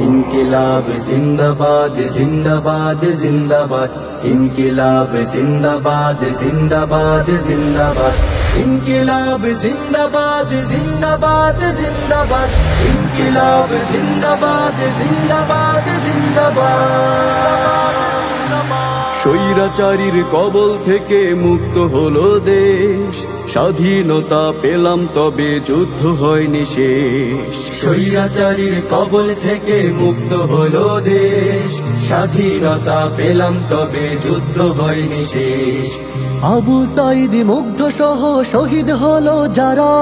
ইনকিলাব জিন্দাবাদ জিন্দাবাদ জিন্দাবাদ, ইনকিলাব জিন্দাবাদ জিন্দাবাদ জিন্দাবাদ, ইনকিলাব জিন্দাবাদ জিন্দাবাদ জিন্দাবাদ, ইনকিলাব জিন্দাবাদ জিন্দাবাদ জিন্দাবাদ। স্বৈরাচারীর কবল থেকে মুক্ত হলো দেশ, স্বাধীনতা পেলাম তবে যুদ্ধ হয়নি শেষ। স্বৈরাচারীর কবল থেকে মুক্ত হলো দেশ, স্বাধীনতা পেলাম তবে যুদ্ধ হয়নি শেষ। আবু সাইদ মুগ্ধ সহ শহীদ হলো যারা,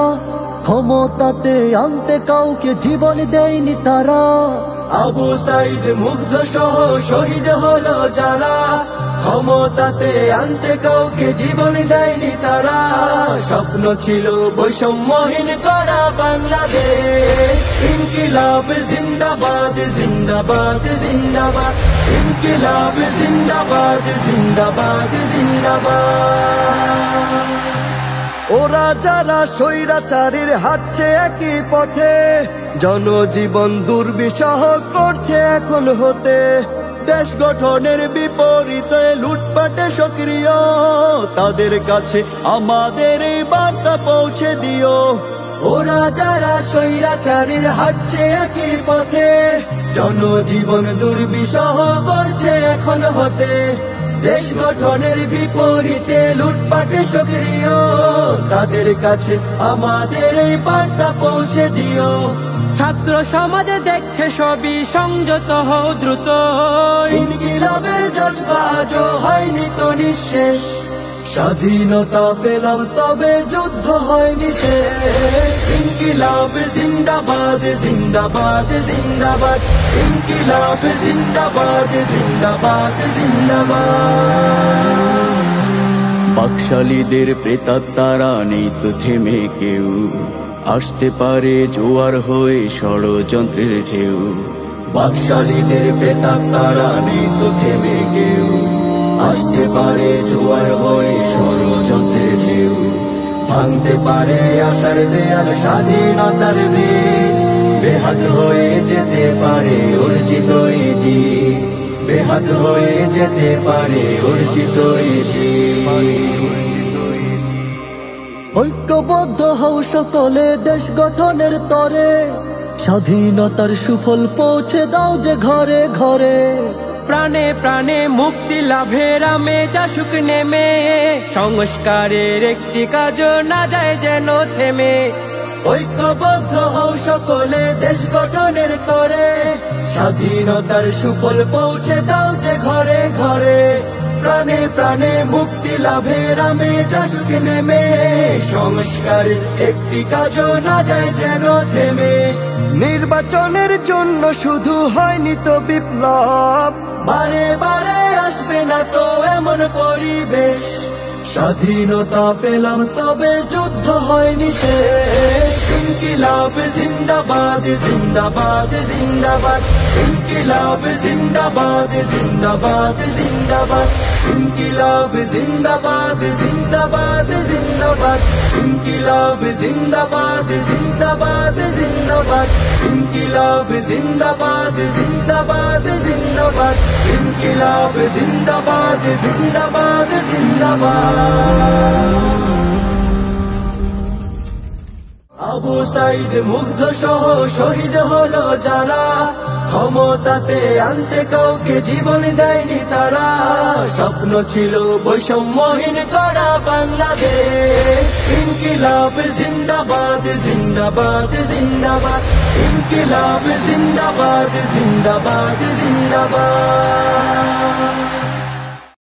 ক্ষমতাতে আনতে কাউকে জীবন দেয়নি তারা। আবু সাইদ মুগ্ধ সহ শহীদ হলো যারা, ক্ষমতাতে আনতে কাউকে জীবন দেয়নি তারা। স্বপ্ন ছিল বৈষম্যহীন করা বাংলাদেশ, ইনকিলাব জিন্দাবাদ জিন্দাবাদ জিন্দাবাদ, ইনকিলাব জিন্দাবাদ জিন্দাবাদ জিন্দাবাদ। ওরা যারা স্বৈরাচারীর হাঁটছে একই পথে, জনজীবন দুর্বিষহ করছে এখন হতে। দেশ গঠনের বিপরীতে লুটপাটে সক্রিয়, তাদের কাছে আমাদের এই বার্তা পৌঁছে দিও। ওরা যারা স্বৈরাচারীর হাঁটছে একই পথে, জনজীবন দুর্বিষহ করছে এখন হতে। দেশ গঠনের বিপরীতে লুটপাটে সক্রিয়, তাদের কাছে আমাদের এই বার্তা পৌঁছে দিও। ছাত্র সমাজে দেখছে সবই, সংযত হও দ্রুত। ইনকিলাবের জজবা আজও হয়নি তো নিঃশেষ, স্বাধীনতা পেলাম তবে যুদ্ধ হয়নি শেষ। ইনকিলাব জিন্দাবাদ জিন্দাবাদ জিন্দাবাদ, ইনকিলাব জিন্দাবাদ জিন্দাবাদ জিন্দাবাদ। বাকশালীদের প্রেতাত্মারা নেই তো থেমে কেউ, আসতে পারে জোয়ার হয়ে ষড়যন্ত্রের ঢেউ। বাকশালীদের প্রেতাত্মারা নেই তো থেমে কেউ, আসতে পারে জোয়ার হয়ে ষড়যন্ত্রের ঢেউ। ভাঙতে পারে আশার দেয়াল স্বাধীনতার ভিত, বেহাত হয়ে যেতে পারে অর্জিত এই জিত, বেহাত হয়ে যেতে পারে অর্জিত এই জিত। ঐক্যবদ্ধ হও সকলে দেশ গঠনের তরে, স্বাধীনতার সুফল পৌঁছে দাও যে ঘরে ঘরে। প্রাণে প্রাণে মুক্তি লাভের আমেজ আসুক নেমে, সংস্কারের একটি কাজ না যায় যেন থেমে। ঐক্যবদ্ধ হও সকলে দেশ গঠনের তরে, স্বাধীনতার সুফল পৌঁছে দাও যে ঘরে ঘরে। প্রাণে প্রাণে মুক্তি লাভের আমেজ আসুক নেমে, সংস্কারের একটি কাজ না যায় যেন থেমে। নির্বাচনের জন্য শুধু হয়নি তো বিপ্লব, বারে বারে আসবে না তো এমন পরিবেশ। স্বাধীনতা পেলাম তবে যুদ্ধ হয়নি শেষ। ইনকিলাব জিন্দাবাদ জিন্দাবাদ জিন্দাবাদ, ইনকিলাব জিন্দাবাদ জিন্দাবাদ জিন্দাবাদ, ইনকিলাব জিন্দাবাদ জিন্দাবাদ জিন্দাবাদ, ইনকিলাব জিন্দাবাদ জিন্দাবাদ জিন্দাবাদ, ইনকিলাব জিন্দাবাদ জিন্দাবাদ জিন্দাবাদ, ইনকিলাব জিন্দাবাদ জিন্দাবাদ জিন্দাবাদ। আবু সাইদ মুগ্ধ সহ শহীদ হলো যারা, ক্ষমতাতে আনতে কাউকে জীবন দেয়নি তারা। স্বপ্ন ছিল বৈষম্যহীন করা বাংলাদেশ, ইনকিলাব জিন্দাবাদ জিন্দাবাদ জিন্দাবাদ, ইনকিলাব জিন্দাবাদ জিন্দাবাদ জিন্দাবাদ।